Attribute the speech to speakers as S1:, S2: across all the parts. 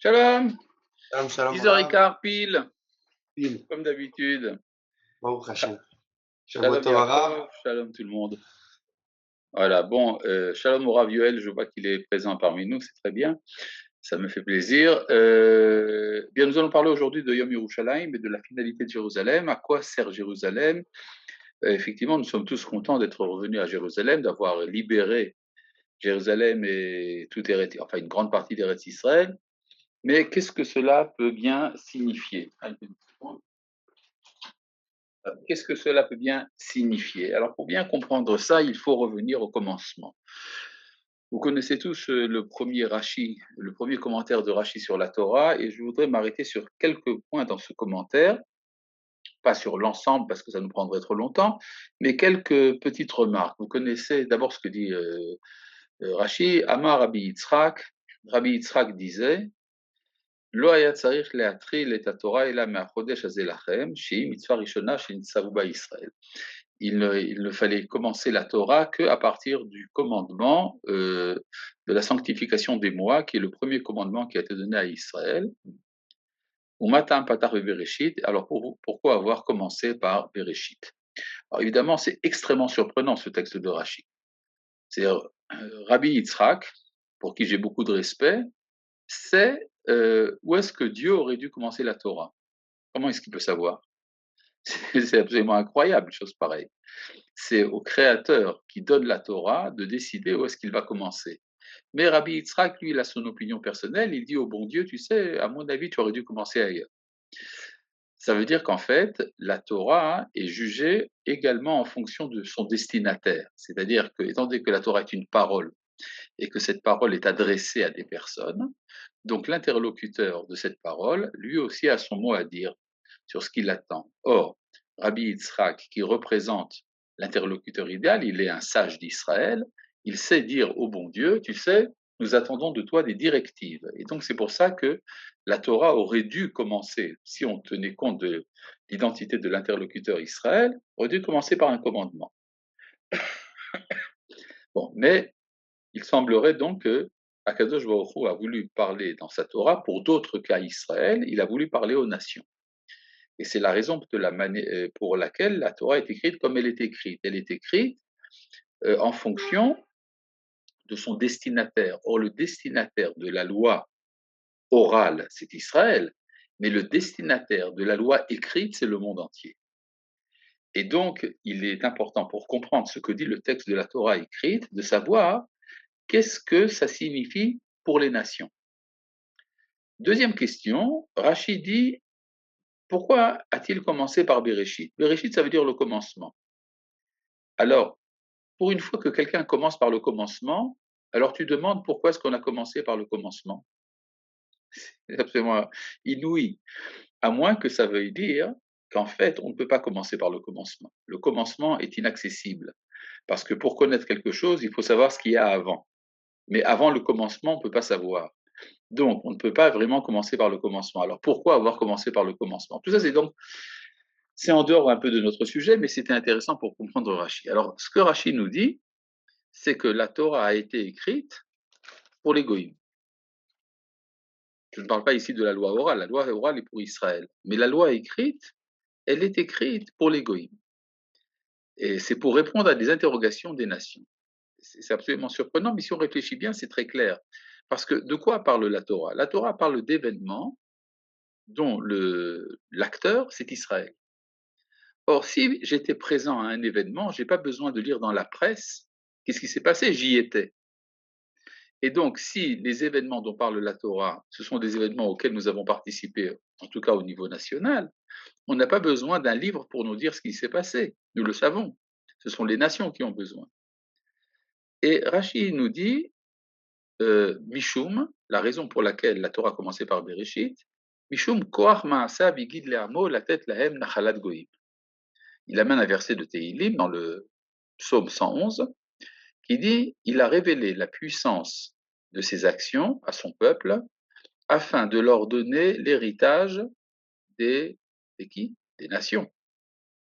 S1: Shalom,
S2: Shalom, shalom, Rav.
S1: 10h15 pile,
S2: Pile.
S1: comme d'habitude.
S2: Baruch Hashem. Shavua
S1: Shalom
S2: tov, Rav.
S1: Yaakov, shalom tout le monde. Voilà, bon, shalom au Rav Yoel, je vois qu'il est présent parmi nous, c'est très bien, ça me fait plaisir. Bien, nous allons parler aujourd'hui de Yom Yerushalayim et de la finalité de Jérusalem. À quoi sert Jérusalem? Effectivement, nous sommes tous contents d'être revenus à Jérusalem, d'avoir libéré Jérusalem et tout Eretz, enfin une grande partie d'Eretz Israël. Mais qu'est-ce que cela peut bien signifier? Qu'est-ce que cela peut bien signifier? Alors, pour bien comprendre ça, il faut revenir au commencement. Vous connaissez tous le premier Rashi, le premier commentaire de Rashi sur la Torah, et je voudrais m'arrêter sur quelques points dans ce commentaire, pas sur l'ensemble parce que ça nous prendrait trop longtemps, mais quelques petites remarques. Vous connaissez d'abord ce que dit Rashi, Amar Rabbi Yitzhak disait, Lo היה צריך להתחיל את התורה אלא מהחודש הזה לכם, שהיא מצווה ראשונה שנצטוו בה ישראל. Il ne fallait commencer la Torah qu'à partir du commandement de la sanctification des mois, qui est le premier commandement qui a été donné à Israël. Ou matam patar Bereshit. Alors pourquoi avoir commencé par Bereshit? Alors évidemment, c'est extrêmement surprenant ce texte de Rashi. C'est Rabbi Yitzhak, pour qui j'ai beaucoup de respect, c'est où est-ce que Dieu aurait dû commencer la Torah? Comment est-ce qu'il peut savoir? C'est absolument incroyable, une chose pareille. C'est au Créateur qui donne la Torah de décider où est-ce qu'il va commencer. Mais Rabbi Yitzhak, lui, il a son opinion personnelle, il dit au bon Dieu, tu sais, à mon avis, tu aurais dû commencer ailleurs. Ça veut dire qu'en fait, la Torah est jugée également en fonction de son destinataire. C'est-à-dire que, étant donné que la Torah est une parole et que cette parole est adressée à des personnes, donc l'interlocuteur de cette parole, lui aussi a son mot à dire sur ce qu'il attend. Or, Rabbi Yitzhak, qui représente l'interlocuteur idéal, il est un sage d'Israël, il sait dire au bon Dieu, tu sais, nous attendons de toi des directives. Et donc c'est pour ça que la Torah aurait dû commencer, si on tenait compte de l'identité de l'interlocuteur Israël, aurait dû commencer par un commandement. Bon, mais il semblerait donc que Akadosh Baruch Hu a voulu parler dans sa Torah pour d'autres qu'à Israël, il a voulu parler aux nations. Et c'est la raison pour laquelle la Torah est écrite comme elle est écrite. Elle est écrite en fonction de son destinataire. Or, le destinataire de la loi orale, c'est Israël, mais le destinataire de la loi écrite, c'est le monde entier. Et donc, il est important pour comprendre ce que dit le texte de la Torah écrite, de savoir qu'est-ce que ça signifie pour les nations. Deuxième question, Rachid dit, pourquoi a-t-il commencé par Bereshit? Bereshit, ça veut dire le commencement. Alors, pour une fois que quelqu'un commence par le commencement, alors tu demandes pourquoi est-ce qu'on a commencé par le commencement? C'est absolument inouï, à moins que ça veuille dire qu'en fait, on ne peut pas commencer par le commencement. Le commencement est inaccessible, parce que pour connaître quelque chose, il faut savoir ce qu'il y a avant. Mais avant le commencement, on ne peut pas savoir. Donc, on ne peut pas vraiment commencer par le commencement. Alors, pourquoi avoir commencé par le commencement? Tout ça, c'est en dehors un peu de notre sujet, mais c'était intéressant pour comprendre Rashi. Alors, ce que Rashi nous dit, c'est que la Torah a été écrite pour les goïms. Je ne parle pas ici de la loi orale est pour Israël. Mais la loi écrite, elle est écrite pour les goïms. Et c'est pour répondre à des interrogations des nations. C'est absolument surprenant, mais si on réfléchit bien, c'est très clair. Parce que de quoi parle la Torah? La Torah parle d'événements dont l'acteur, c'est Israël. Or, si j'étais présent à un événement, je n'ai pas besoin de lire dans la presse qu'est-ce qui s'est passé, j'y étais. Et donc, si les événements dont parle la Torah, ce sont des événements auxquels nous avons participé, en tout cas au niveau national, on n'a pas besoin d'un livre pour nous dire ce qui s'est passé. Nous le savons. Ce sont les nations qui ont besoin. Et Rashi nous dit, Mishum, la raison pour laquelle la Torah a commencé par Bereshit, Mishum koach ma'asa vigid le'amo latet lahem nachalat goïm. Il amène un verset de Tehillim dans le psaume 111 qui dit, il a révélé la puissance de ses actions à son peuple afin de leur donner l'héritage des qui? Des nations.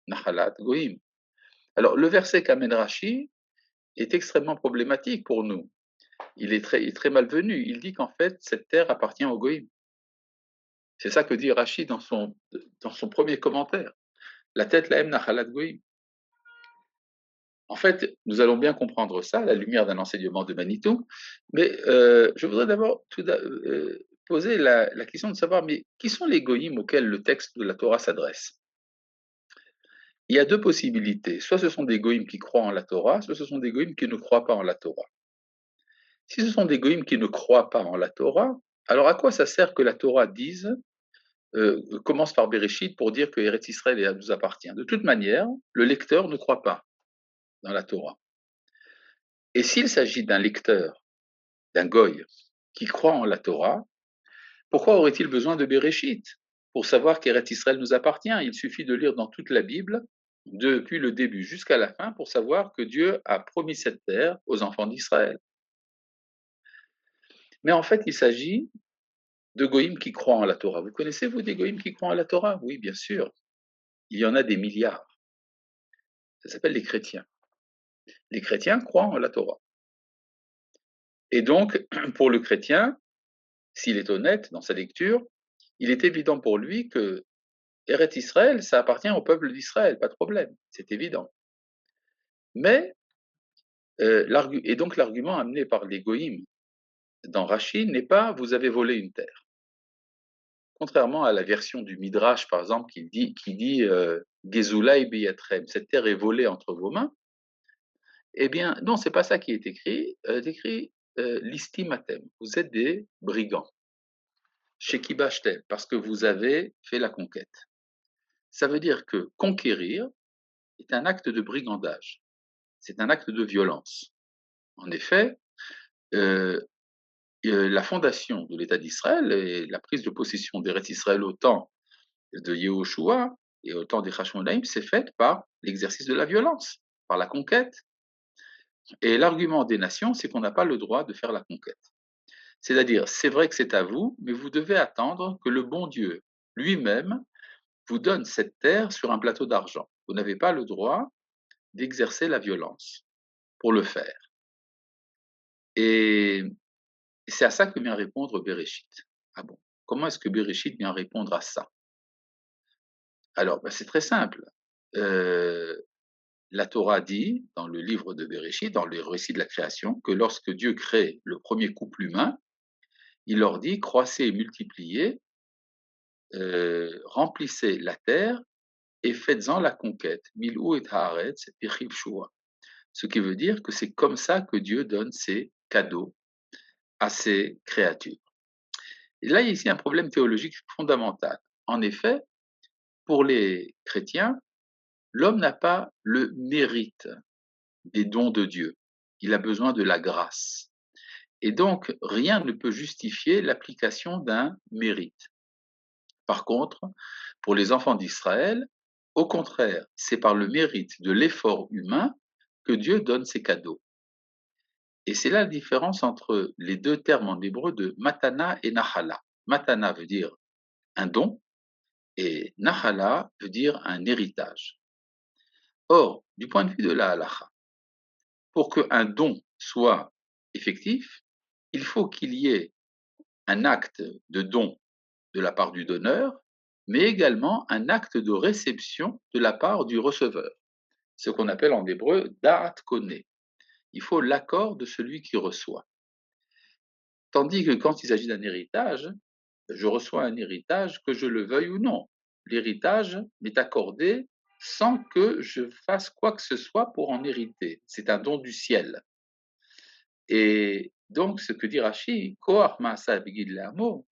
S1: Nachalat Goïm. Alors, le verset qu'amène Rashi est extrêmement problématique pour nous. Il est très malvenu. Il dit qu'en fait, cette terre appartient aux Goïm. C'est ça que dit Rashi dans son premier commentaire. La tête lahem nachalat goïm. En fait, nous allons bien comprendre ça à la lumière d'un enseignement de Manitou, mais je voudrais d'abord poser la question de savoir, mais qui sont les goïms auxquels le texte de la Torah s'adresse? Il y a deux possibilités. Soit ce sont des goïms qui croient en la Torah, soit ce sont des goïms qui ne croient pas en la Torah. Si ce sont des goïms qui ne croient pas en la Torah, alors à quoi ça sert que la Torah dise, commence par Bereshit pour dire que Eretz Israël nous appartient? De toute manière, le lecteur ne croit pas dans la Torah. Et s'il s'agit d'un lecteur, d'un goy, qui croit en la Torah, pourquoi aurait-il besoin de Bereshit pour savoir qu'Eretz Israël nous appartient? Il suffit de lire dans toute la Bible, depuis le début jusqu'à la fin, pour savoir que Dieu a promis cette terre aux enfants d'Israël. Mais en fait, il s'agit de goïms qui croient en la Torah. Vous connaissez, vous, des goïms qui croient en la Torah? Oui, bien sûr. Il y en a des milliards. Ça s'appelle les chrétiens. Les chrétiens croient en la Torah. Et donc, pour le chrétien, s'il est honnête dans sa lecture, il est évident pour lui que Eretz Israël, ça appartient au peuple d'Israël, pas de problème, c'est évident. Mais, et donc l'argument amené par les goïms dans Rashi n'est pas « vous avez volé une terre ». Contrairement à la version du Midrash, par exemple, qui dit Gezulai biyatrem, cette terre est volée entre vos mains. Eh bien, non, c'est pas ça qui est écrit. Écrit listimatem, vous êtes des brigands. Shekibashtem, parce que vous avez fait la conquête. Ça veut dire que conquérir est un acte de brigandage. C'est un acte de violence. En effet, la fondation de l'État d'Israël et la prise de possession d'Eretz Israël au temps de Yehoshua et au temps des Hashmonaïm s'est faite par l'exercice de la violence, par la conquête. Et l'argument des nations, c'est qu'on n'a pas le droit de faire la conquête. C'est-à-dire, c'est vrai que c'est à vous, mais vous devez attendre que le bon Dieu lui-même vous donne cette terre sur un plateau d'argent. Vous n'avez pas le droit d'exercer la violence pour le faire. Et c'est à ça que vient répondre Bereshit. Ah bon? Comment est-ce que Bereshit vient répondre à ça? Alors, c'est très simple. La Torah dit, dans le livre de Bereshit, dans le récit de la création, que lorsque Dieu crée le premier couple humain, il leur dit « croissez et multipliez, remplissez la terre et faites-en la conquête. Mil'u et haaretz v'chiv shua ». Ce qui veut dire que c'est comme ça que Dieu donne ses cadeaux à ses créatures. Et là, il y a ici un problème théologique fondamental. En effet, pour les chrétiens, l'homme n'a pas le mérite des dons de Dieu. Il a besoin de la grâce. Et donc, rien ne peut justifier l'application d'un mérite. Par contre, pour les enfants d'Israël, au contraire, c'est par le mérite de l'effort humain que Dieu donne ses cadeaux. Et c'est là la différence entre les deux termes en hébreu de matana et nachala. Matana veut dire un don et nachala veut dire un héritage. Or, du point de vue de la halacha, pour qu'un don soit effectif, il faut qu'il y ait un acte de don de la part du donneur, mais également un acte de réception de la part du receveur, ce qu'on appelle en hébreu da'at koné. Il faut l'accord de celui qui reçoit. Tandis que quand il s'agit d'un héritage, je reçois un héritage que je le veuille ou non. L'héritage m'est accordé sans que je fasse quoi que ce soit pour en hériter. C'est un don du ciel. Et donc, ce que dit Rashi, Koach Ma'asa Bigid Le'amo,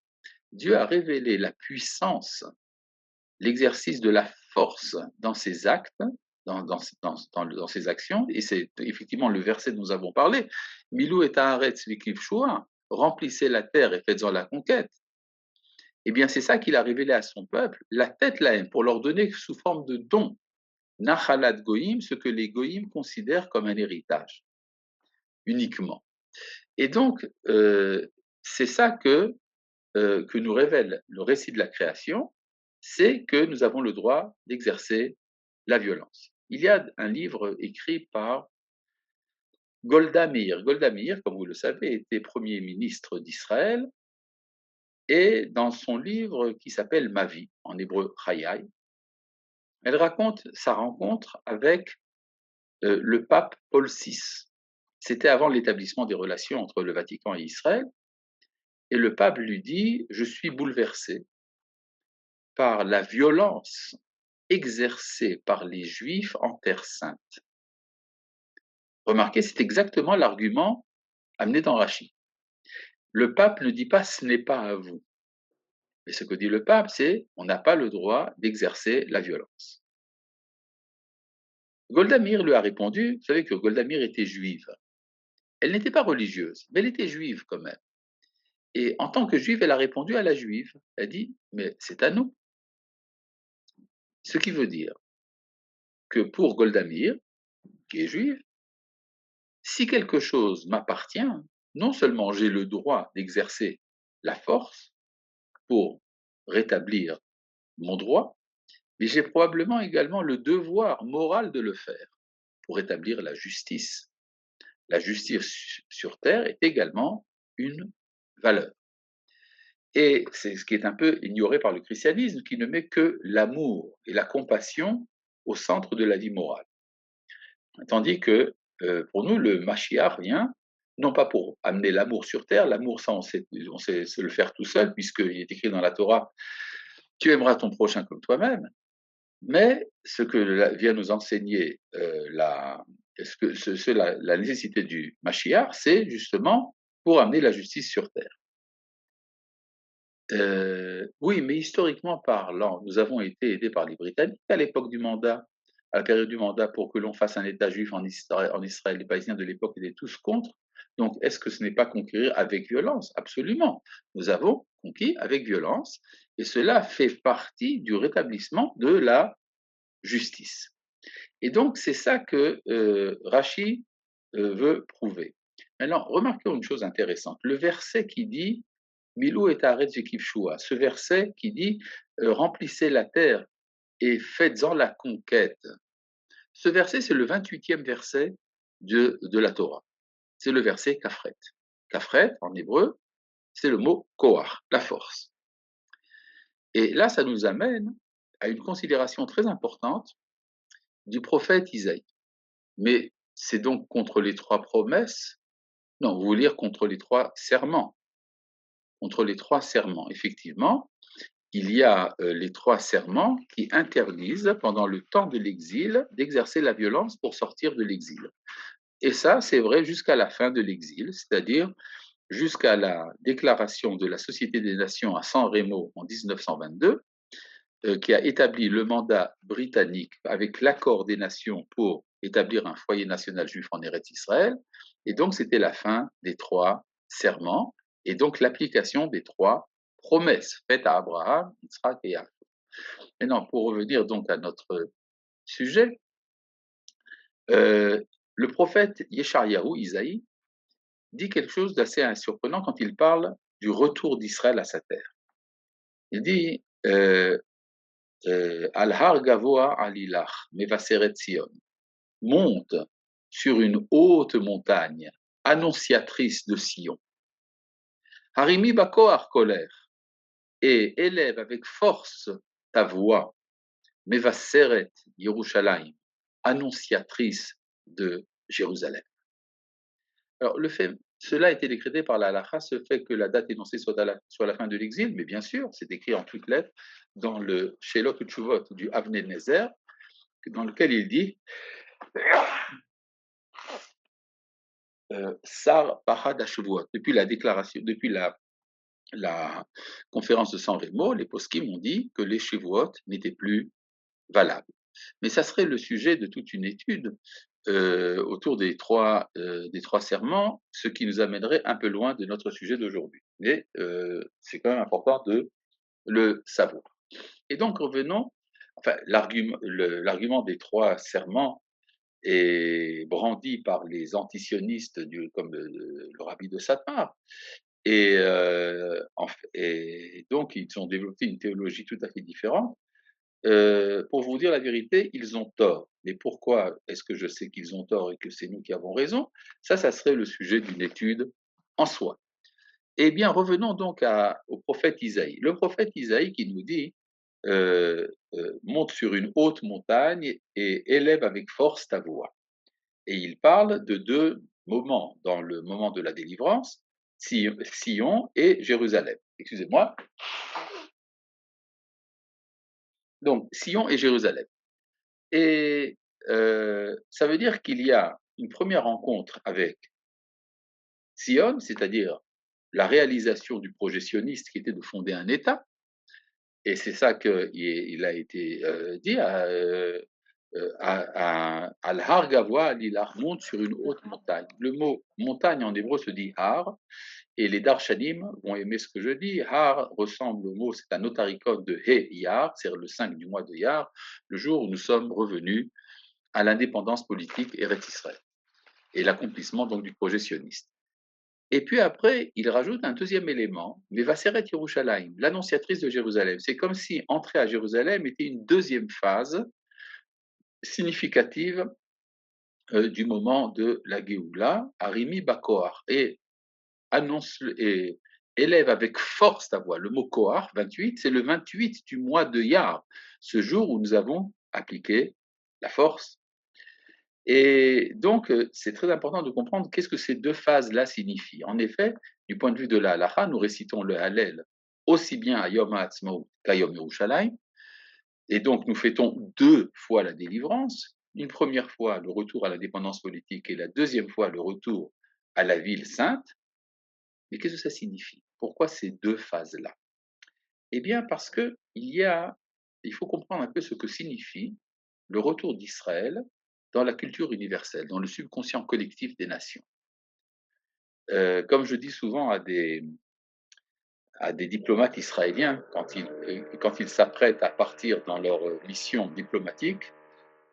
S1: Dieu a révélé la puissance, l'exercice de la force dans ses actes, dans ses actions, et c'est effectivement le verset dont nous avons parlé, Milou et Haaretz v'chiv shua, remplissez la terre et faites-en la conquête. Eh bien, c'est ça qu'il a révélé à son peuple, la tête lahem, pour leur donner sous forme de don, nachalat goïm, ce que les goïm considèrent comme un héritage, uniquement. Et donc, c'est ça que nous révèle le récit de la création, c'est que nous avons le droit d'exercer la violence. Il y a un livre écrit par Golda Meir. Golda Meir, comme vous le savez, était Premier ministre d'Israël Et dans son livre qui s'appelle Ma vie, en hébreu Chayai, elle raconte sa rencontre avec le pape Paul VI. C'était avant l'établissement des relations entre le Vatican et Israël. Et le pape lui dit, je suis bouleversé par la violence exercée par les Juifs en Terre sainte. Remarquez, c'est exactement l'argument amené dans Rachi. Le pape ne dit pas ce n'est pas à vous. Mais ce que dit le pape, c'est on n'a pas le droit d'exercer la violence. Golda Meir lui a répondu, vous savez que Golda Meir était juive. Elle n'était pas religieuse, mais elle était juive quand même. Et en tant que juive, elle a répondu à la juive. Elle a dit, mais c'est à nous. Ce qui veut dire que pour Golda Meir, qui est juive, si quelque chose m'appartient, non seulement j'ai le droit d'exercer la force pour rétablir mon droit, mais j'ai probablement également le devoir moral de le faire pour établir la justice. La justice sur terre est également une valeur. Et c'est ce qui est un peu ignoré par le christianisme, qui ne met que l'amour et la compassion au centre de la vie morale. Tandis que pour nous, le Mashiach vient, non pas pour amener l'amour sur terre, l'amour, ça on sait se le faire tout seul, puisqu'il est écrit dans la Torah, tu aimeras ton prochain comme toi-même, mais ce que vient nous enseigner la nécessité du Mashiach, c'est justement pour amener la justice sur terre. Oui, mais historiquement parlant, nous avons été aidés par les Britanniques à l'époque du mandat, à la période du mandat, pour que l'on fasse un État juif en Israël. Les Palestiniens de l'époque étaient tous contre. Donc, est-ce que ce n'est pas conquérir avec violence? Absolument. Nous avons conquis avec violence, et cela fait partie du rétablissement de la justice. Et donc, c'est ça que Rachi veut prouver. Maintenant, remarquons une chose intéressante. Le verset qui dit Milou et Haaretz vekivshua, ce verset qui dit remplissez la terre et faites-en la conquête. Ce verset, c'est le 28e verset de la Torah. C'est le verset Kafret. Kafret, en hébreu, c'est le mot Koach, la force. Et là, ça nous amène à une considération très importante du prophète Isaïe. Mais c'est donc contre les 3 promesses, non, vous voulez dire contre les 3 serments. Contre les 3 serments, effectivement, il y a les 3 serments qui interdisent, pendant le temps de l'exil, d'exercer la violence pour sortir de l'exil. Et ça, c'est vrai jusqu'à la fin de l'exil, c'est-à-dire jusqu'à la déclaration de la Société des Nations à San Remo en 1922, qui a établi le mandat britannique avec l'accord des nations pour établir un foyer national juif en Eretz Israël. Et donc, c'était la fin des 3 serments et donc l'application des 3 promesses faites à Abraham, Yitzhak et Yaakov. Maintenant, pour revenir donc à notre sujet, le prophète Yeshayahu, Isaïe, dit quelque chose d'assez surprenant quand il parle du retour d'Israël à sa terre. Il dit Al-Har Gavoa Alilach, Mevaseret Sion, monte sur une haute montagne, annonciatrice de Sion. Harimi Bakoar colère, et élève avec force ta voix, Mevaseret Yerushalayim, annonciatrice de Jérusalem. Alors, cela a été décrété par la halakha, ce fait que la date énoncée soit la fin de l'exil, mais bien sûr, c'est écrit en toutes lettres dans le Shelot Utshuvot du Avnei Nezer, dans lequel il dit Sar Pachad Hashavuot. Depuis la déclaration, depuis la conférence de San Remo, les poskim ont dit que les Shavuot n'étaient plus valables. Mais ça serait le sujet de toute une étude autour des 3 serments, ce qui nous amènerait un peu loin de notre sujet d'aujourd'hui. Mais c'est quand même important de le savoir. Et donc revenons, enfin l'argument des 3 serments est brandi par les antisionistes comme le rabbi de Satmar. Et donc ils ont développé une théologie tout à fait différente. Pour vous dire la vérité, ils ont tort. Mais pourquoi est-ce que je sais qu'ils ont tort et que c'est nous qui avons raison? Ça serait le sujet d'une étude en soi. Eh bien, revenons donc au prophète Isaïe. Le prophète Isaïe qui nous dit monte sur une haute montagne et élève avec force ta voix. Et il parle de deux moments dans le moment de la délivrance, Sion et Jérusalem. Excusez-moi. Donc, Sion et Jérusalem. Et ça veut dire qu'il y a une première rencontre avec Sion, c'est-à-dire la réalisation du projet sioniste qui était de fonder un État. Et c'est ça qu'il a été dit Al-Har Gavoa, l'Ilar monte sur une haute montagne. Le mot montagne en hébreu se dit Har, et les Darshanim vont aimer ce que je dis. Har ressemble au mot, c'est un otaricon de He Yar, c'est le 5 du mois de Yar, le jour où nous sommes revenus à l'indépendance politique Eretz Israël et l'accomplissement donc du projet sioniste. Et puis après, il rajoute un deuxième élément, Mevaseret Yerushalayim, l'annonciatrice de Jérusalem. C'est comme si entrer à Jérusalem était une deuxième phase significative du moment de la Géoula, Arimi Bakoar, et annonce et élève avec force ta voix. Le mot Kohar, 28, c'est le 28 du mois de Yar, ce jour où nous avons appliqué la force. Et donc, c'est très important de comprendre qu'est-ce que ces deux phases-là signifient. En effet, du point de vue de la halacha, nous récitons le Hallel aussi bien à Yom HaAtzmaut qu'à Yom Yerushalayim, et donc nous fêtons deux fois la délivrance, une première fois le retour à l'indépendance politique et la deuxième fois le retour à la ville sainte. Mais qu'est-ce que ça signifie? Pourquoi ces deux phases-là? Eh bien parce il faut comprendre un peu ce que signifie le retour d'Israël dans la culture universelle, dans le subconscient collectif des nations. Comme je dis souvent à des diplomates israéliens, quand ils s'apprêtent à partir dans leur mission diplomatique,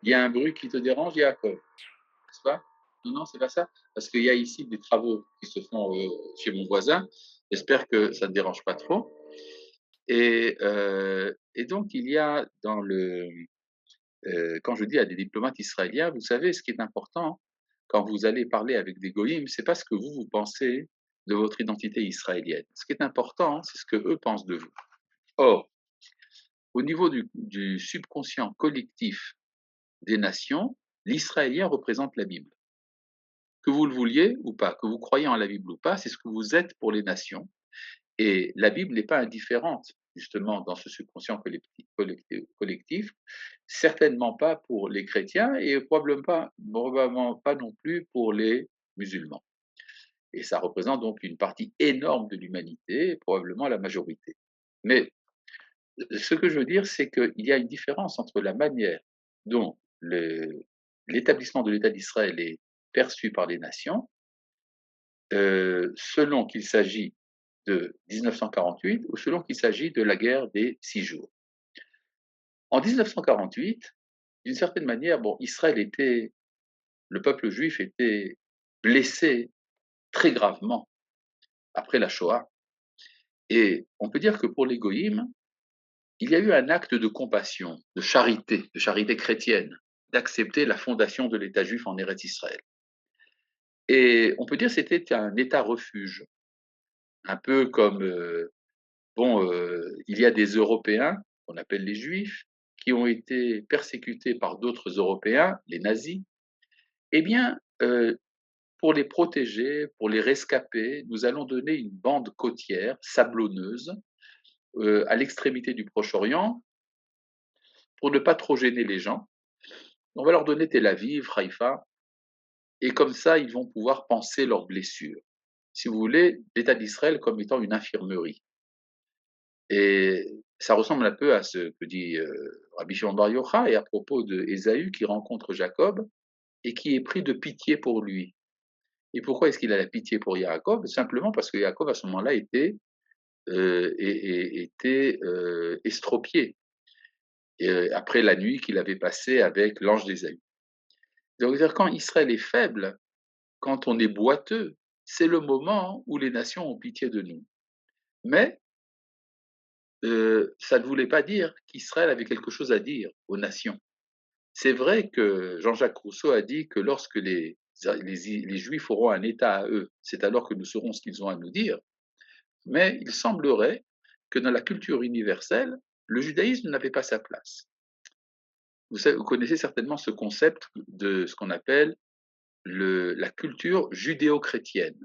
S1: il y a un bruit qui te dérange, Yaakov, n'est-ce pas? Non, c'est pas ça. Parce qu'il y a ici des travaux qui se font chez mon voisin. J'espère que ça ne dérange pas trop. Et donc, il y a quand je dis à des diplomates israéliens, vous savez, ce qui est important quand vous allez parler avec des goïms, c'est pas ce que vous pensez de votre identité israélienne. Ce qui est important, c'est ce que eux pensent de vous. Or, au niveau du subconscient collectif des nations, l'israélien représente la Bible. Que vous le vouliez ou pas, que vous croyez en la Bible ou pas, c'est ce que vous êtes pour les nations. Et la Bible n'est pas indifférente, justement, dans ce subconscient collectif, certainement pas pour les chrétiens et probablement pas non plus pour les musulmans. Et ça représente donc une partie énorme de l'humanité, probablement la majorité. Mais ce que je veux dire, c'est qu'il y a une différence entre la manière dont l'établissement de l'État d'Israël est perçu par les nations, selon qu'il s'agit de 1948 ou selon qu'il s'agit de la guerre des 6 jours. En 1948, d'une certaine manière, le peuple juif était blessé très gravement après la Shoah. Et on peut dire que pour les goïms, il y a eu un acte de compassion, de charité chrétienne, d'accepter la fondation de l'État juif en Eretz Israël. Et on peut dire que c'était un État refuge, un peu comme, il y a des Européens, qu'on appelle les Juifs, qui ont été persécutés par d'autres Européens, les nazis. Eh bien, pour les protéger, pour les rescaper, nous allons donner une bande côtière sablonneuse à l'extrémité du Proche-Orient pour ne pas trop gêner les gens. On va leur donner Tel Aviv, Haïfa, et comme ça, ils vont pouvoir panser leurs blessures. Si vous voulez, l'État d'Israël comme étant une infirmerie. Et ça ressemble un peu à ce que dit Rabbi Shimon Bar Yochai à propos de Ésaü qui rencontre Jacob et qui est pris de pitié pour lui. Et pourquoi est-ce qu'il a la pitié pour Jacob? Simplement parce que Jacob, à ce moment-là, était estropié après la nuit qu'il avait passée avec l'ange d'Ésaü. Donc, quand Israël est faible, quand on est boiteux, c'est le moment où les nations ont pitié de nous. Mais ça ne voulait pas dire qu'Israël avait quelque chose à dire aux nations. C'est vrai que Jean-Jacques Rousseau a dit que lorsque les Juifs auront un État à eux, c'est alors que nous saurons ce qu'ils ont à nous dire. Mais il semblerait que dans la culture universelle, le judaïsme n'avait pas sa place. Vous connaissez certainement ce concept de ce qu'on appelle la culture judéo-chrétienne,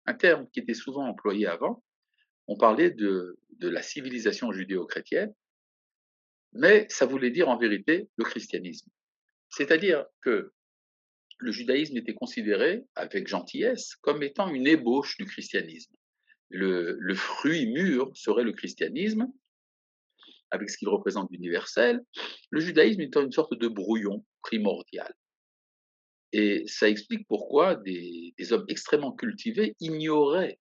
S1: un terme qui était souvent employé avant. On parlait de la civilisation judéo-chrétienne, mais ça voulait dire en vérité le christianisme. C'est-à-dire que le judaïsme était considéré, avec gentillesse, comme étant une ébauche du christianisme. Le fruit mûr serait le christianisme, avec ce qu'il représente d'universel, le judaïsme étant une sorte de brouillon primordial. Et ça explique pourquoi des hommes extrêmement cultivés ignoraient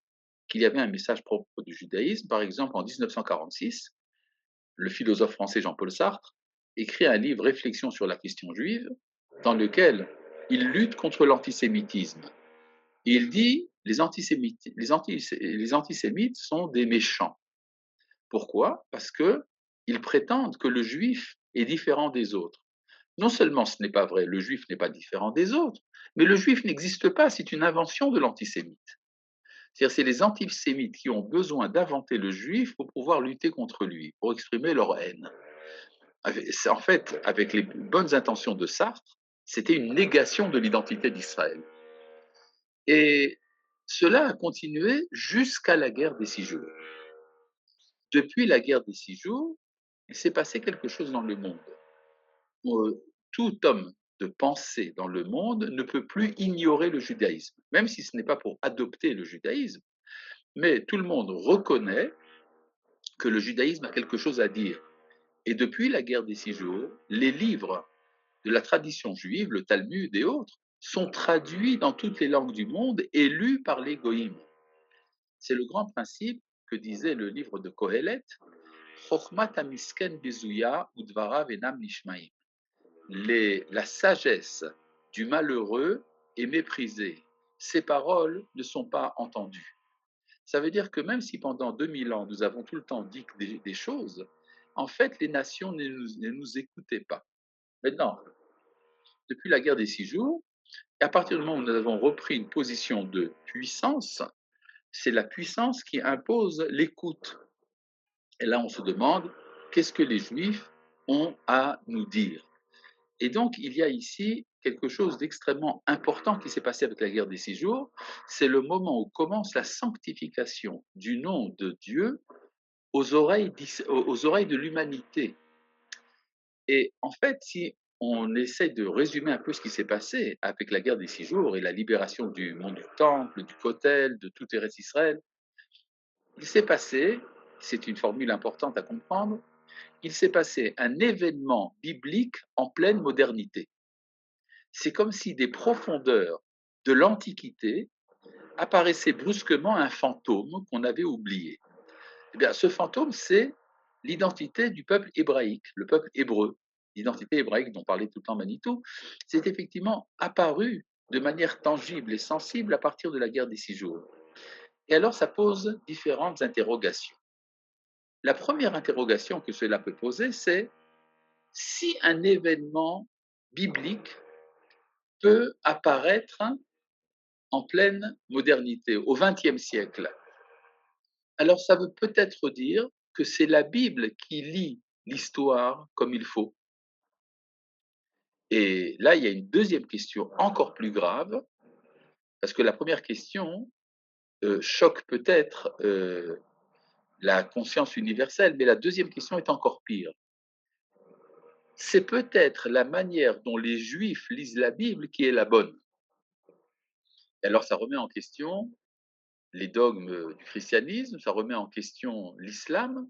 S1: qu'il y avait un message propre du judaïsme. Par exemple, en 1946, le philosophe français Jean-Paul Sartre écrit un livre Réflexions sur la question juive, dans lequel il lutte contre l'antisémitisme. Et il dit les antisémites sont des méchants. Pourquoi? Parce qu'ils prétendent que le juif est différent des autres. Non seulement ce n'est pas vrai, le juif n'est pas différent des autres, mais le juif n'existe pas, c'est une invention de l'antisémite. C'est-à-dire, c'est les antisémites qui ont besoin d'inventer le juif pour pouvoir lutter contre lui, pour exprimer leur haine. En fait, avec les bonnes intentions de Sartre, c'était une négation de l'identité d'Israël. Et cela a continué jusqu'à la guerre des 6 jours. Depuis la guerre des 6 jours, il s'est passé quelque chose dans le monde. Tout homme de pensée dans le monde ne peut plus ignorer le judaïsme, même si ce n'est pas pour adopter le judaïsme, mais tout le monde reconnaît que le judaïsme a quelque chose à dire. Et depuis la guerre des 6 jours, les livres de la tradition juive, le Talmud et autres, sont traduits dans toutes les langues du monde et lus par les goïms. C'est le grand principe que disait le livre de Kohelet, Chochmat hamisken bezuya udvarav enam nishmaim. La sagesse du malheureux est méprisée. Ses paroles ne sont pas entendues. Ça veut dire que même si pendant 2000 ans, nous avons tout le temps dit des choses, en fait, les nations ne nous écoutaient pas. Maintenant, depuis la guerre des 6 jours, et à partir du moment où nous avons repris une position de puissance, c'est la puissance qui impose l'écoute. Et là, on se demande, qu'est-ce que les Juifs ont à nous dire? Et donc, il y a ici quelque chose d'extrêmement important qui s'est passé avec la guerre des 6 jours. C'est le moment où commence la sanctification du nom de Dieu aux oreilles de l'humanité. Et en fait, si on essaie de résumer un peu ce qui s'est passé avec la guerre des 6 jours et la libération du mont du Temple, du Kotel, de tout Eretz Israël, il s'est passé, c'est une formule importante à comprendre, il s'est passé un événement biblique en pleine modernité. C'est comme si des profondeurs de l'Antiquité apparaissait brusquement un fantôme qu'on avait oublié. Eh bien, ce fantôme, c'est l'identité du peuple hébraïque, le peuple hébreu. L'identité hébraïque dont parlait tout le temps Manitou, c'est effectivement apparu de manière tangible et sensible à partir de la guerre des 6 jours. Et alors, ça pose différentes interrogations. La première interrogation que cela peut poser, c'est si un événement biblique peut apparaître en pleine modernité, au XXe siècle. Alors ça veut peut-être dire que c'est la Bible qui lit l'histoire comme il faut. Et là, il y a une deuxième question encore plus grave, parce que la première question choque peut-être la conscience universelle, mais la deuxième question est encore pire. C'est peut-être la manière dont les Juifs lisent la Bible qui est la bonne. Et alors ça remet en question les dogmes du christianisme, ça remet en question l'islam,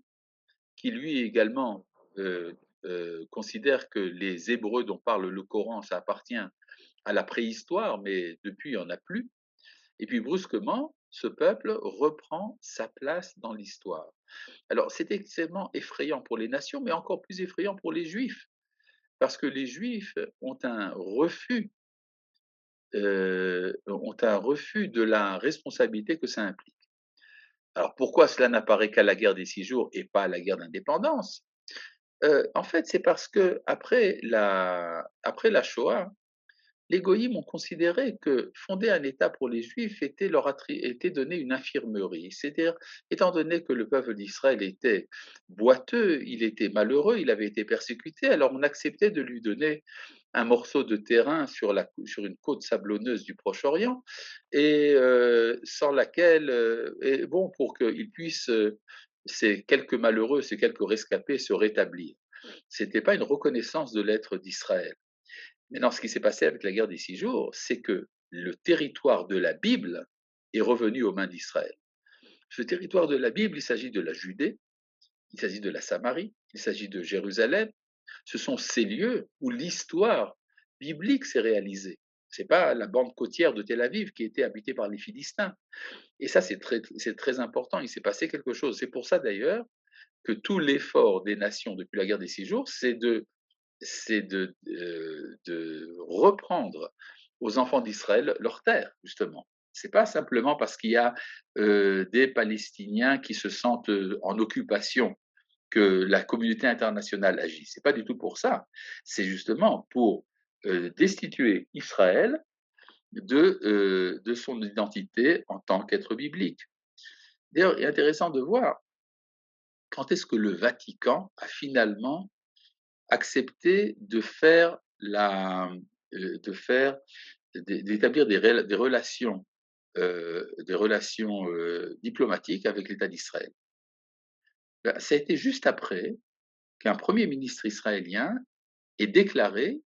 S1: qui lui également considère que les Hébreux dont parle le Coran, ça appartient à la préhistoire, mais depuis, il n'y en a plus. Et puis brusquement, ce peuple reprend sa place dans l'histoire. Alors c'est extrêmement effrayant pour les nations, mais encore plus effrayant pour les Juifs, parce que les Juifs ont un refus de la responsabilité que ça implique. Alors pourquoi cela n'apparaît qu'à la guerre des 6 jours et pas à la guerre d'indépendance? En fait, c'est parce que après la Shoah, les goyim ont considéré que fonder un État pour les Juifs était donner une infirmerie. C'est-à-dire, étant donné que le peuple d'Israël était boiteux, il était malheureux, il avait été persécuté, alors on acceptait de lui donner un morceau de terrain sur une côte sablonneuse du Proche-Orient, et sans laquelle, et bon, pour qu'ils puissent, ces quelques malheureux, ces quelques rescapés, se rétablir. Ce n'était pas une reconnaissance de l'être d'Israël. Maintenant, ce qui s'est passé avec la guerre des 6 jours, c'est que le territoire de la Bible est revenu aux mains d'Israël. Ce territoire de la Bible, il s'agit de la Judée, il s'agit de la Samarie, il s'agit de Jérusalem. Ce sont ces lieux où l'histoire biblique s'est réalisée. Ce n'est pas la bande côtière de Tel Aviv qui était habitée par les Philistins. Et ça, c'est très important. Il s'est passé quelque chose. C'est pour ça d'ailleurs que tout l'effort des nations depuis la guerre des 6 jours, c'est de reprendre aux enfants d'Israël leur terre, justement. C'est pas simplement parce qu'il y a des Palestiniens qui se sentent en occupation que la communauté internationale agit. C'est pas du tout pour ça. C'est justement pour destituer Israël de son identité en tant qu'être biblique. D'ailleurs, il est intéressant de voir quand est-ce que le Vatican a finalement accepter d'établir des relations diplomatiques avec l'État d'Israël. Ben, ça a été juste après qu'un premier ministre israélien ait déclaré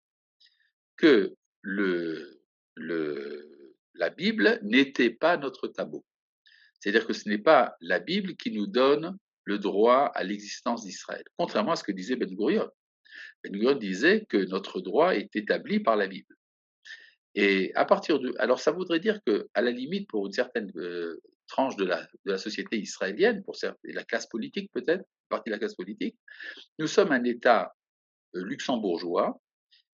S1: que la Bible n'était pas notre tabou. C'est-à-dire que ce n'est pas la Bible qui nous donne le droit à l'existence d'Israël, contrairement à ce que disait Ben Gurion. Ben Gurion disait que notre droit est établi par la Bible. Et à partir de, alors ça voudrait dire que, à la limite, pour une certaine tranche de la société israélienne, pour la classe politique peut-être, partie de la classe politique, nous sommes un État luxembourgeois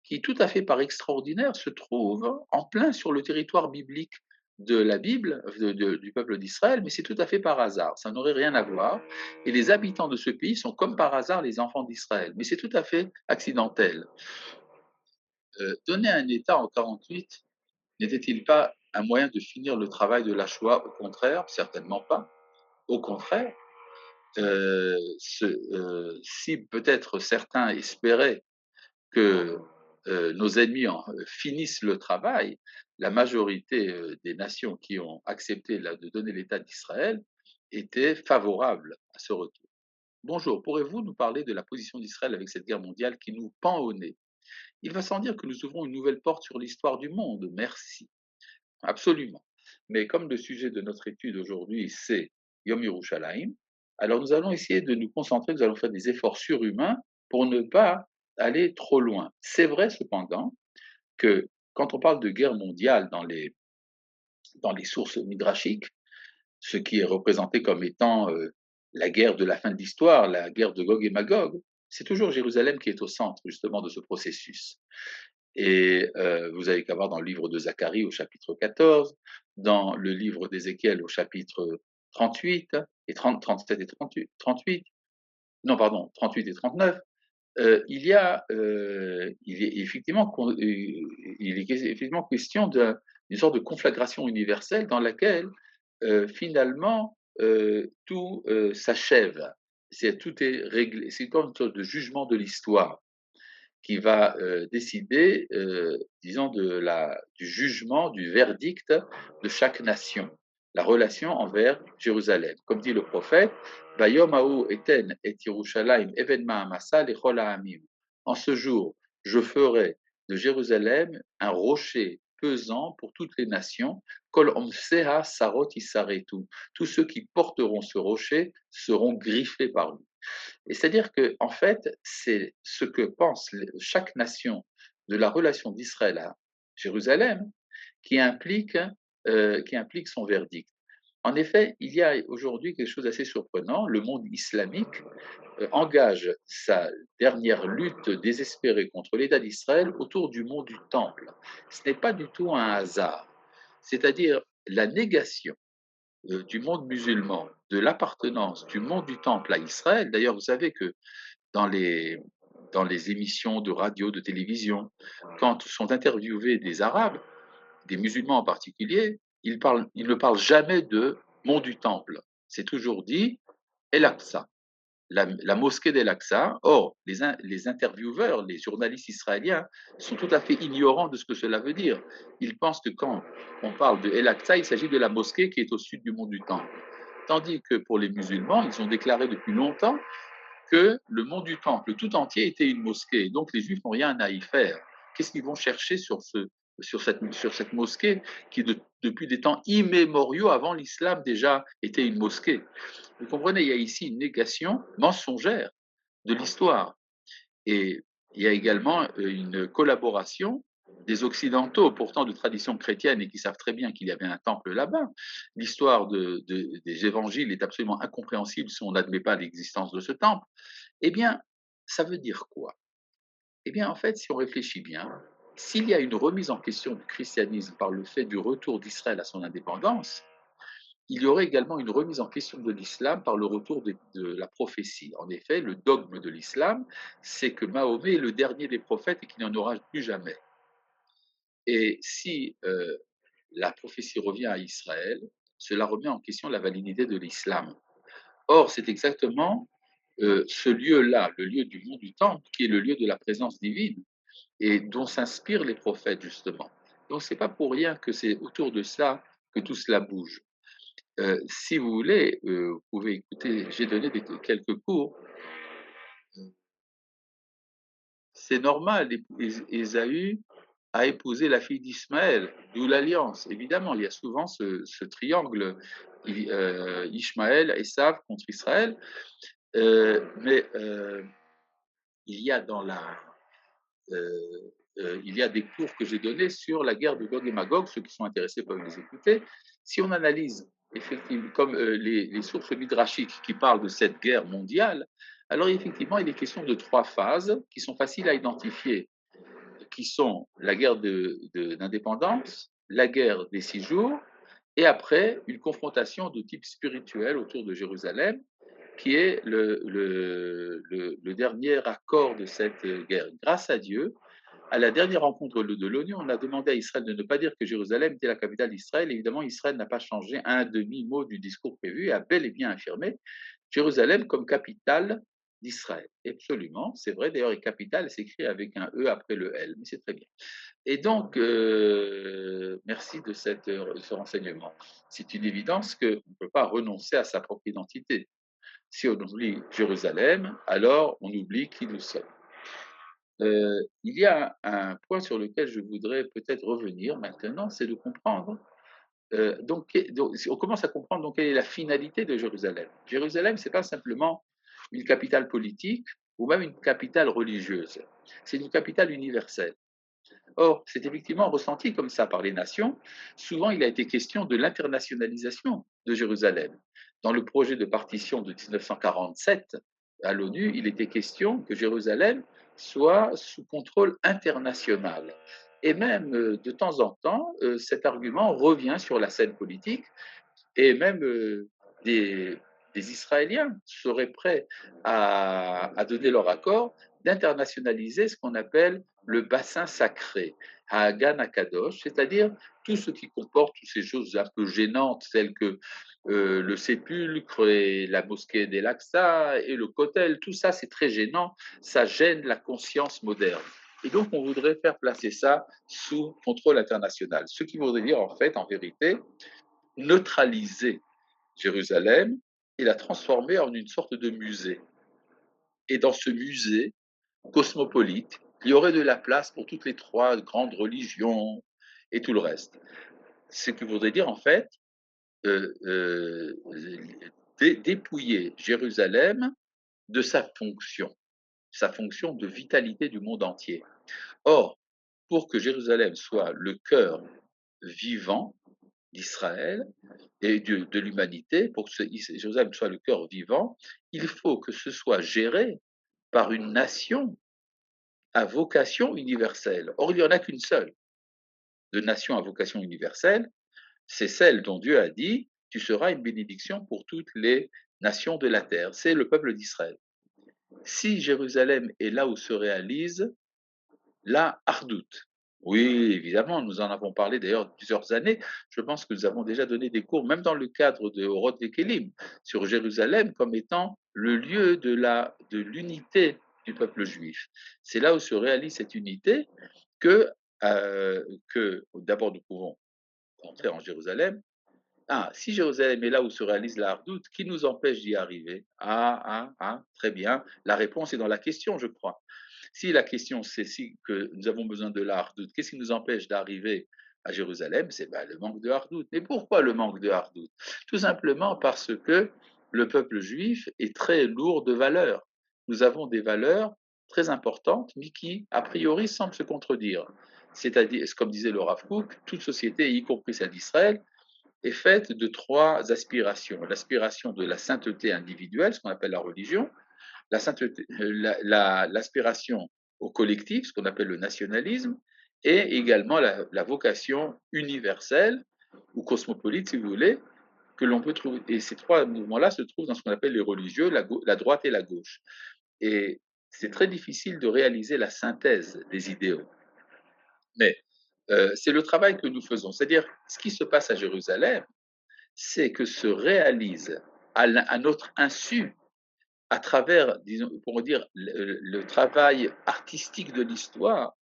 S1: qui, tout à fait par extraordinaire, se trouve en plein sur le territoire biblique de la Bible, du peuple d'Israël, mais c'est tout à fait par hasard, ça n'aurait rien à voir. Et les habitants de ce pays sont comme par hasard les enfants d'Israël, mais c'est tout à fait accidentel. Donner un État en 48 n'était-il pas un moyen de finir le travail de la Shoah? Au contraire, certainement pas. Au contraire, si peut-être certains espéraient que nos ennemis finissent le travail, la majorité des nations qui ont accepté de donner l'État d'Israël étaient favorables à ce retour. Bonjour, pourrez-vous nous parler de la position d'Israël avec cette guerre mondiale qui nous pend au nez? Il va sans dire que nous ouvrons une nouvelle porte sur l'histoire du monde. Merci. Absolument. Mais comme le sujet de notre étude aujourd'hui, c'est Yom Yerushalayim, alors nous allons essayer de nous concentrer, nous allons faire des efforts surhumains pour ne pas aller trop loin. C'est vrai cependant que quand on parle de guerre mondiale dans les sources midrashiques, ce qui est représenté comme étant la guerre de la fin de l'histoire, la guerre de Gog et Magog, c'est toujours Jérusalem qui est au centre justement de ce processus. Et vous avez qu'à voir dans le livre de Zacharie au chapitre 14, dans le livre d'Ézéchiel au chapitre 38, et 30, 37 et 38, non pardon, 38 et 39, il est effectivement, question d'une sorte de conflagration universelle dans laquelle finalement tout s'achève. Tout est réglé. C'est comme une sorte de jugement de l'histoire qui va décider, disons, du jugement, du verdict de chaque nation, la relation envers Jérusalem. Comme dit le prophète, Bayom haou eten et Yerushalayim even ma'amasa lechol ha'amim. En ce jour, je ferai de Jérusalem un rocher pesant pour toutes les nations. Kol omseha sarot isaretu. Tous ceux qui porteront ce rocher seront griffés par lui. Et c'est-à-dire que, en fait, c'est ce que pense chaque nation de la relation d'Israël à Jérusalem qui implique son verdict. En effet, il y a aujourd'hui quelque chose d'assez surprenant. Le monde islamique engage sa dernière lutte désespérée contre l'État d'Israël autour du mont du Temple. Ce n'est pas du tout un hasard. C'est-à-dire la négation du monde musulman, de l'appartenance du monde du Temple à Israël. D'ailleurs, vous savez que dans les, dans les émissions de radio, de télévision, quand sont interviewés des Arabes, des musulmans en particulier, ils ne parlent jamais de mont du Temple. C'est toujours dit El-Aqsa, la mosquée d'El-Aqsa. Or, les intervieweurs, les journalistes israéliens sont tout à fait ignorants de ce que cela veut dire. Ils pensent que quand on parle de El-Aqsa, il s'agit de la mosquée qui est au sud du mont du Temple. Tandis que pour les musulmans, ils ont déclaré depuis longtemps que le mont du Temple tout entier était une mosquée. Donc les Juifs n'ont rien à y faire. Qu'est-ce qu'ils vont chercher sur cette mosquée qui, depuis des temps immémoriaux avant l'islam, déjà était une mosquée? Vous comprenez, il y a ici une négation mensongère de l'histoire. Et il y a également une collaboration des Occidentaux, pourtant de tradition chrétienne et qui savent très bien qu'il y avait un temple là-bas. L'histoire des évangiles est absolument incompréhensible si on n'admet pas l'existence de ce temple. Eh bien, ça veut dire quoi? Eh bien, en fait, si on réfléchit bien, s'il y a une remise en question du christianisme par le fait du retour d'Israël à son indépendance, il y aurait également une remise en question de l'islam par le retour de la prophétie. En effet, le dogme de l'islam, c'est que Mahomet est le dernier des prophètes et qu'il n'y en aura plus jamais. Et si la prophétie revient à Israël, cela remet en question la validité de l'islam. Or, c'est exactement ce lieu-là, le lieu du mont du Temple, qui est le lieu de la présence divine et dont s'inspirent les prophètes, justement. Donc, ce n'est pas pour rien que c'est autour de ça que tout cela bouge. Si vous voulez, vous pouvez écouter, j'ai donné quelques cours. C'est normal, Ésaü a épousé la fille d'Ismaël, d'où l'alliance. Évidemment, il y a souvent ce triangle Ishmaël, Esav contre Israël, mais il y a dans il y a des cours que j'ai donnés sur la guerre de Gog et Magog. Ceux qui sont intéressés peuvent les écouter. Si on analyse effectivement comme les sources midrashiques qui parlent de cette guerre mondiale, alors effectivement, il est question de 3 phases qui sont faciles à identifier, qui sont la guerre d'indépendance, la guerre des 6 jours, et après une confrontation de type spirituel autour de Jérusalem, qui est le dernier accord de cette guerre. Grâce à Dieu, à la dernière rencontre de l'ONU, on a demandé à Israël de ne pas dire que Jérusalem était la capitale d'Israël. Évidemment, Israël n'a pas changé un demi-mot du discours prévu et a bel et bien affirmé Jérusalem comme capitale d'Israël. Absolument, c'est vrai. D'ailleurs, et capitale s'écrit avec un E après le L, mais c'est très bien. Et donc, merci de ce renseignement. C'est une évidence qu'on ne peut pas renoncer à sa propre identité. Si on oublie Jérusalem, alors on oublie qui nous sommes. Il y a un point sur lequel je voudrais peut-être revenir maintenant, c'est de comprendre. Donc, on commence à comprendre donc quelle est la finalité de Jérusalem. Jérusalem, c'est pas simplement une capitale politique ou même une capitale religieuse. C'est une capitale universelle. Or, c'est effectivement ressenti comme ça par les nations. Souvent, il a été question de l'internationalisation de Jérusalem. Dans le projet de partition de 1947 à l'ONU, il était question que Jérusalem soit sous contrôle international. Et même de temps en temps, cet argument revient sur la scène politique et même des, des Israéliens seraient prêts à donner leur accord d'internationaliser ce qu'on appelle le bassin sacré, Hagan Akadosh, c'est-à-dire tout ce qui comporte toutes ces choses un peu gênantes, telles que le sépulcre et la mosquée d'El-Aqsa et le Kotel, tout ça c'est très gênant, ça gêne la conscience moderne. Et donc on voudrait faire placer ça sous contrôle international, ce qui voudrait dire en fait, en vérité, neutraliser Jérusalem et la transformer en une sorte de musée. Et dans ce musée cosmopolite, il y aurait de la place pour toutes les 3 grandes religions et tout le reste. Ce qui voudrait dire en fait dépouiller Jérusalem de sa fonction de vitalité du monde entier. Or, pour que Jérusalem soit le cœur vivant d'Israël et de l'humanité, pour que Jérusalem soit le cœur vivant, il faut que ce soit géré par une nation à vocation universelle. Or, il n'y en a qu'une seule de nation à vocation universelle, c'est celle dont Dieu a dit tu seras une bénédiction pour toutes les nations de la terre. C'est le peuple d'Israël. si Jérusalem est là où se réalise la Hardout. Oui, évidemment, nous en avons parlé d'ailleurs plusieurs années. Je pense que nous avons déjà donné des cours, même dans le cadre de Orot Vekelim, sur Jérusalem comme étant le lieu de l'unité du peuple juif. C'est là où se réalise cette unité que, que d'abord nous pouvons entrer en Jérusalem. Ah, si Jérusalem est là où se réalise la Hardout, qui nous empêche d'y arriver? Très bien. La réponse est dans la question, je crois. Si la question c'est si que nous avons besoin de la Hardout, qu'est-ce qui nous empêche d'arriver à Jérusalem? C'est le manque de Hardout. Mais pourquoi le manque de Hardout? Tout simplement parce que le peuple juif est très lourd de valeurs. Nous avons des valeurs très importantes, mais qui, a priori, semblent se contredire. C'est-à-dire, comme disait le Rav Kook, toute société, y compris celle d'Israël, est faite de trois aspirations. L'aspiration de la sainteté individuelle, ce qu'on appelle la religion, la sainteté, l'aspiration au collectif, ce qu'on appelle le nationalisme, et également la vocation universelle ou cosmopolite, si vous voulez, que l'on peut trouver. Et ces trois mouvements-là se trouvent dans ce qu'on appelle les religieux, la droite et la gauche. Et c'est très difficile de réaliser la synthèse des idéaux. Mais c'est le travail que nous faisons. C'est-à-dire, ce qui se passe à Jérusalem, c'est que se réalise à notre insu, à travers, disons, pour dire, le travail artistique de l'histoire,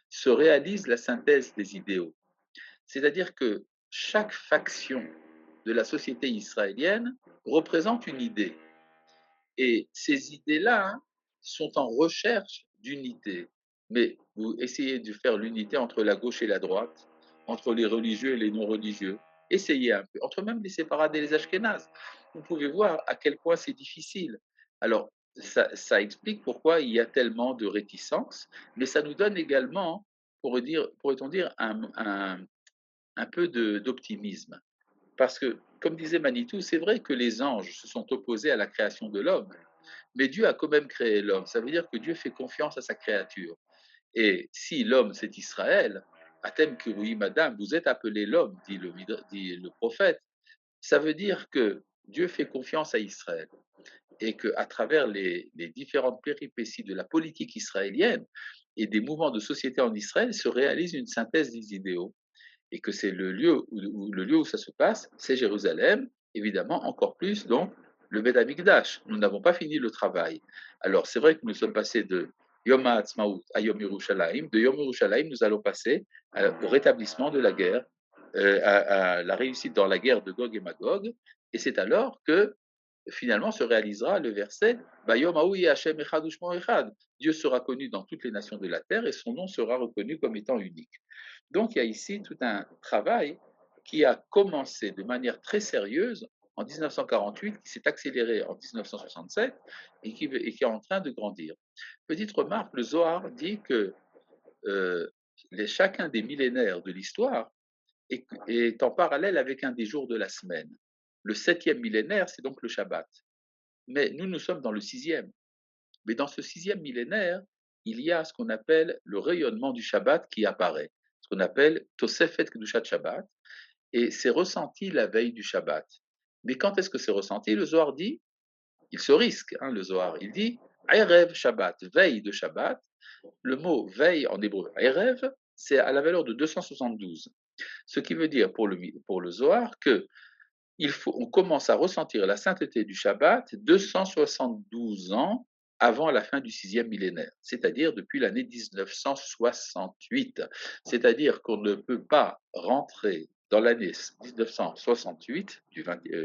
S1: se réalise la synthèse des idéaux. C'est-à-dire que chaque faction de la société israélienne représente une idée. Et ces idées-là sont en recherche d'unité. Mais vous essayez de faire l'unité entre la gauche et la droite, entre les religieux et les non-religieux. Essayez un peu, entre même les séparades et les ashkénazes. Vous pouvez voir à quel point c'est difficile. Alors, ça explique pourquoi il y a tellement de réticence, mais ça nous donne également, pourrait-on dire, un peu d'optimisme. Parce que, comme disait Manitou, c'est vrai que les anges se sont opposés à la création de l'homme, mais Dieu a quand même créé l'homme. Ça veut dire que Dieu fait confiance à sa créature. Et si l'homme, c'est Israël, Atem Kiruim Madame, vous êtes appelé l'homme, dit le prophète, ça veut dire que Dieu fait confiance à Israël et qu'à travers les différentes péripéties de la politique israélienne et des mouvements de société en Israël se réalise une synthèse des idéaux et que c'est le lieu où ça se passe, c'est Jérusalem, évidemment, encore plus donc le Beth Amikdash. Nous n'avons pas fini le travail. Alors c'est vrai que nous sommes passés de Yom HaAtzmaut à Yom Yerushalayim. De Yom Yerushalayim, nous allons passer au rétablissement de la guerre, à la réussite dans la guerre de Gog et Magog. Et c'est alors que finalement se réalisera le verset Bayom Haou Hashem Echad Ushmo Echad. Dieu sera connu dans toutes les nations de la terre et son nom sera reconnu comme étant unique. Donc il y a ici tout un travail qui a commencé de manière très sérieuse en 1948, qui s'est accéléré en 1967 et qui est en train de grandir. Petite remarque, le Zohar dit que chacun des millénaires de l'histoire est en parallèle avec un des jours de la semaine. Le 7e millénaire, c'est donc le Shabbat. Mais nous sommes dans le 6e. Mais dans ce 6e millénaire, il y a ce qu'on appelle le rayonnement du Shabbat qui apparaît, ce qu'on appelle Tosefet Kedushat Shabbat, et c'est ressenti la veille du Shabbat. Mais quand est-ce que c'est ressenti? Le Zohar dit, il se risque, le Zohar, il dit Erev Shabbat, veille de Shabbat. Le mot veille en hébreu, Erev, c'est à la valeur de 272. Ce qui veut dire pour le Zohar que on commence à ressentir la sainteté du Shabbat 272 ans avant la fin du 6e millénaire, c'est-à-dire depuis l'année 1968. C'est-à-dire qu'on ne peut pas rentrer dans l'année 1968,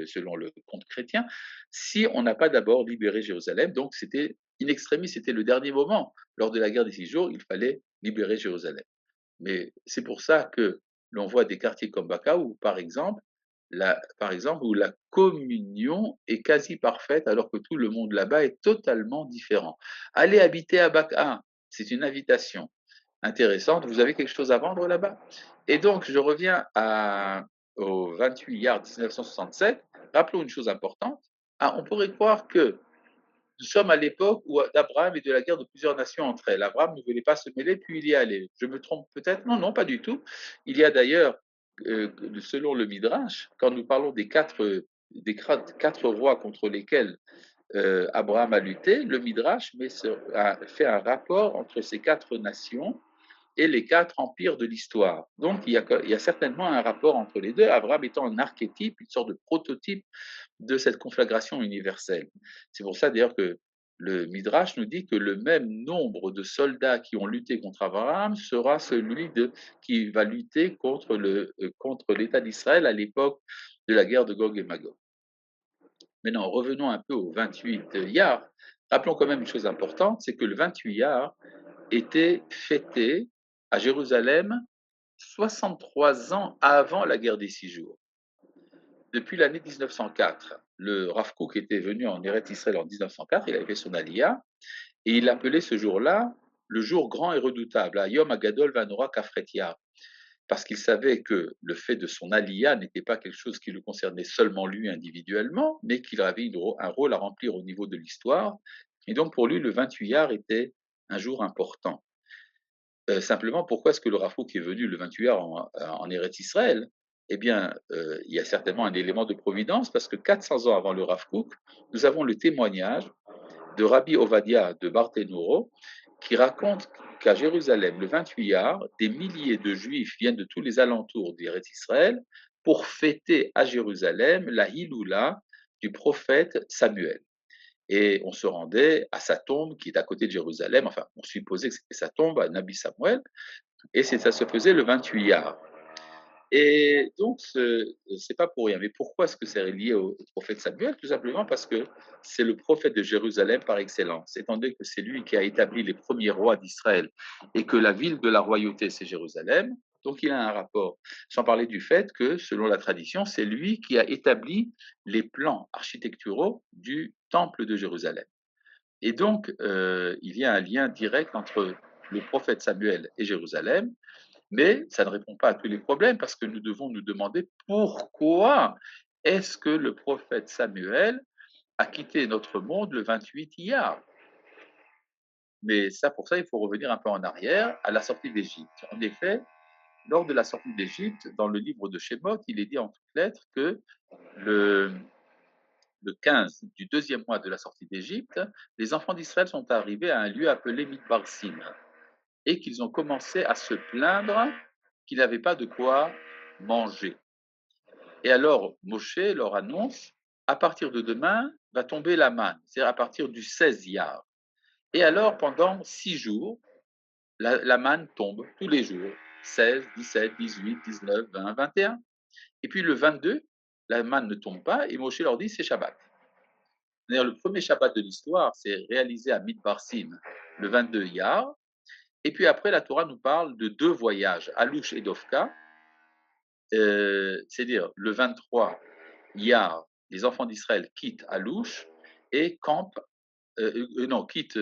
S1: selon le compte chrétien, si on n'a pas d'abord libéré Jérusalem. Donc c'était in extremis, c'était le dernier moment. Lors de la guerre des 6 jours, il fallait libérer Jérusalem. Mais c'est pour ça que l'on voit des quartiers comme Bakaou, par exemple, où la communion est quasi parfaite alors que tout le monde là-bas est totalement différent. Allez habiter à Baka, c'est une invitation intéressante. Vous avez quelque chose à vendre là-bas? Et donc, je reviens au 28 Iyar 1967. Rappelons une chose importante. On pourrait croire que nous sommes à l'époque d'Abraham et de la guerre de plusieurs nations entre elles. Abraham ne voulait pas se mêler, puis il y est allé. Je me trompe peut-être? Non, non, pas du tout. Il y a d'ailleurs, selon le Midrash, quand nous parlons des quatre rois contre lesquels Abraham a lutté, le Midrash fait un rapport entre ces quatre nations et les quatre empires de l'histoire. Donc il y a certainement un rapport entre les deux, Abraham étant un archétype, une sorte de prototype de cette conflagration universelle. C'est pour ça d'ailleurs que le Midrash nous dit que le même nombre de soldats qui ont lutté contre Abraham sera celui qui va lutter contre l'État d'Israël à l'époque de la guerre de Gog et Magog. Maintenant, revenons un peu au 28 Iyar. Rappelons quand même une chose importante, c'est que le 28 Iyar était fêté à Jérusalem 63 ans avant la guerre des 6 jours. Depuis l'année 1904, le Rav Kook était venu en Eretz Israël en 1904, il avait fait son aliyah, et il appelait ce jour-là le jour grand et redoutable, Yom Agadol Vanora Kafret Iyar, parce qu'il savait que le fait de son aliyah n'était pas quelque chose qui le concernait seulement lui individuellement, mais qu'il avait un rôle à remplir au niveau de l'histoire, et donc pour lui, le 28 Iyar était un jour important. Simplement, pourquoi est-ce que le Rav Kook est venu le 28 Iyar en Eretz Israël? Eh bien, il y a certainement un élément de providence, parce que 400 ans avant le Rav Kook, nous avons le témoignage de Rabbi Ovadia de Barthénouro, qui raconte qu'à Jérusalem, le 28 Iyar, des milliers de Juifs viennent de tous les alentours d'Eretz Israël pour fêter à Jérusalem la Hiloula du prophète Samuel. Et on se rendait à sa tombe qui est à côté de Jérusalem, enfin on supposait que c'était sa tombe, à Nabi Samuel, et ça se faisait le 28 Iyar. Et donc, c'est pas pour rien. Mais pourquoi est-ce que c'est lié au prophète Samuel? Tout simplement parce que c'est le prophète de Jérusalem par excellence. Étant donné que c'est lui qui a établi les premiers rois d'Israël et que la ville de la royauté, c'est Jérusalem, donc il a un rapport. Sans parler du fait que, selon la tradition, c'est lui qui a établi les plans architecturaux du temple de Jérusalem. Et donc, il y a un lien direct entre le prophète Samuel et Jérusalem, mais ça ne répond pas à tous les problèmes parce que nous devons nous demander pourquoi est-ce que le prophète Samuel a quitté notre monde le 28 Iyar. Mais ça, pour ça, il faut revenir un peu en arrière à la sortie d'Égypte. En effet, lors de la sortie d'Égypte, dans le livre de Shemot, il est dit en toutes lettres que le, le 15 du deuxième mois de la sortie d'Égypte, les enfants d'Israël sont arrivés à un lieu appelé Midbar Sin et qu'ils ont commencé à se plaindre qu'ils n'avaient pas de quoi manger. Et alors, Moshe leur annonce, à partir de demain, va tomber la manne, c'est-à-dire à partir du 16 Iyar. Et alors, pendant 6 jours, la manne tombe tous les jours, 16, 17, 18, 19, 20, 21. Et puis le 22, la manne ne tombe pas et Moshe leur dit, c'est Shabbat. D'ailleurs, le premier Shabbat de l'histoire, c'est réalisé à Midbar Sin, le 22 Iyar. Et puis après, la Torah nous parle de 2 voyages, Alouche et Dovka. C'est-à-dire le 23 Iyar, les enfants d'Israël quittent Alouche et quittent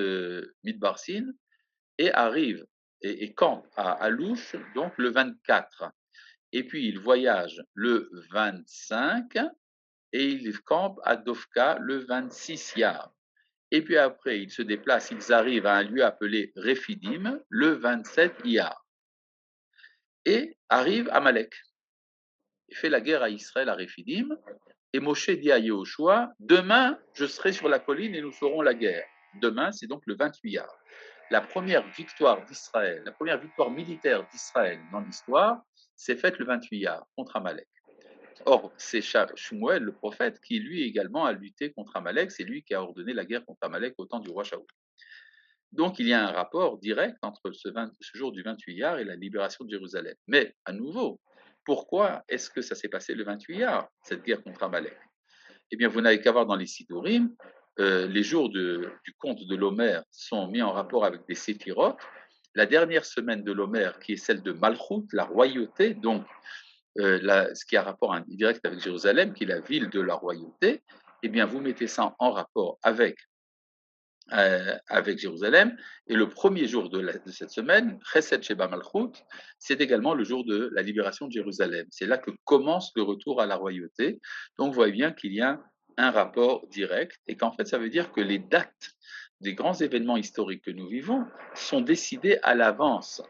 S1: Midbar Sin et arrivent et campent à Alouche donc le 24. Et puis ils voyagent le 25 et ils campent à Dovka le 26 Iyar. Et puis après, ils se déplacent, ils arrivent à un lieu appelé Rephidim le 27 Iyar. Et arrive Amalek. Il fait la guerre à Israël à Rephidim. Et Moshe dit à Yehoshua, demain, je serai sur la colline et nous ferons la guerre. Demain, c'est donc le 28 Iyar. La première victoire d'Israël, la première victoire militaire d'Israël dans l'histoire, s'est faite le 28 Iyar contre Amalek. Or, c'est Shmuel, le prophète, qui lui également a lutté contre Amalek. C'est lui qui a ordonné la guerre contre Amalek au temps du roi Shaoul. Donc, il y a un rapport direct entre ce jour du 28 Iyar et la libération de Jérusalem. Mais, à nouveau, pourquoi est-ce que ça s'est passé le 28 Iyar, cette guerre contre Amalek? Eh bien, vous n'avez qu'à voir dans les Sidurim, les jours du conte de l'Homer sont mis en rapport avec des séphirotes. La dernière semaine de l'Homer, qui est celle de Malchut, la royauté, donc ce qui a rapport direct avec Jérusalem, qui est la ville de la royauté, eh bien, vous mettez ça en rapport avec Jérusalem. Et le premier jour de cette semaine, Chesed Sheba Malchut, c'est également le jour de la libération de Jérusalem. C'est là que commence le retour à la royauté. Donc, vous voyez bien qu'il y a un rapport direct et qu'en fait, ça veut dire que les dates des grands événements historiques que nous vivons sont décidées à l'avance.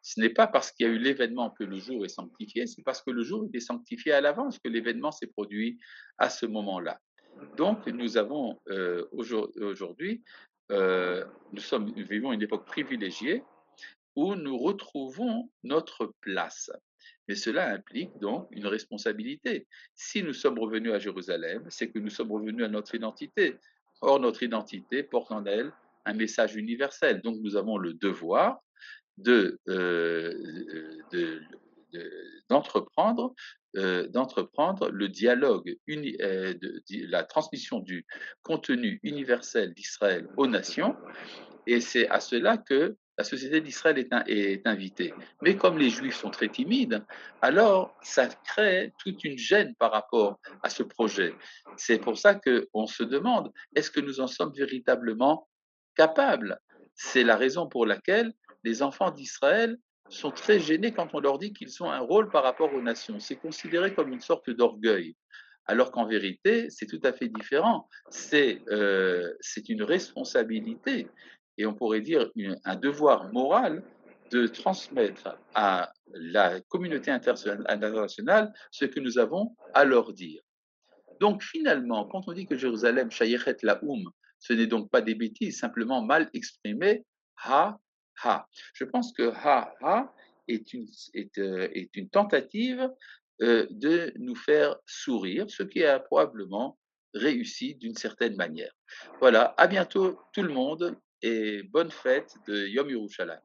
S1: Ce n'est pas parce qu'il y a eu l'événement que le jour est sanctifié, c'est parce que le jour est sanctifié à l'avance que l'événement s'est produit à ce moment-là. Donc nous avons, aujourd'hui, nous vivons une époque privilégiée où nous retrouvons notre place. Mais cela implique donc une responsabilité. Si nous sommes revenus à Jérusalem, c'est que nous sommes revenus à notre identité. Or, notre identité porte en elle un message universel. Donc, nous avons le devoir de, de- d'entreprendre d'entreprendre le dialogue, la transmission du contenu universel d'Israël aux nations, et c'est à cela que la société d'Israël est invitée. Mais comme les Juifs sont très timides, alors ça crée toute une gêne par rapport à ce projet. C'est pour ça qu'on se demande, est-ce que nous en sommes véritablement capables? C'est la raison pour laquelle les enfants d'Israël sont très gênés quand on leur dit qu'ils ont un rôle par rapport aux nations. C'est considéré comme une sorte d'orgueil, alors qu'en vérité, c'est tout à fait différent. C'est une responsabilité, et on pourrait dire un devoir moral, de transmettre à la communauté internationale ce que nous avons à leur dire. Donc finalement, quand on dit que Jérusalem, Shayechet Laoum, ce n'est donc pas des bêtises, simplement mal exprimé, ha, ha. Je pense que ha, ha est une tentative de nous faire sourire, ce qui a probablement réussi d'une certaine manière. Voilà, à bientôt tout le monde et bonne fête de Yom Yerushalayim.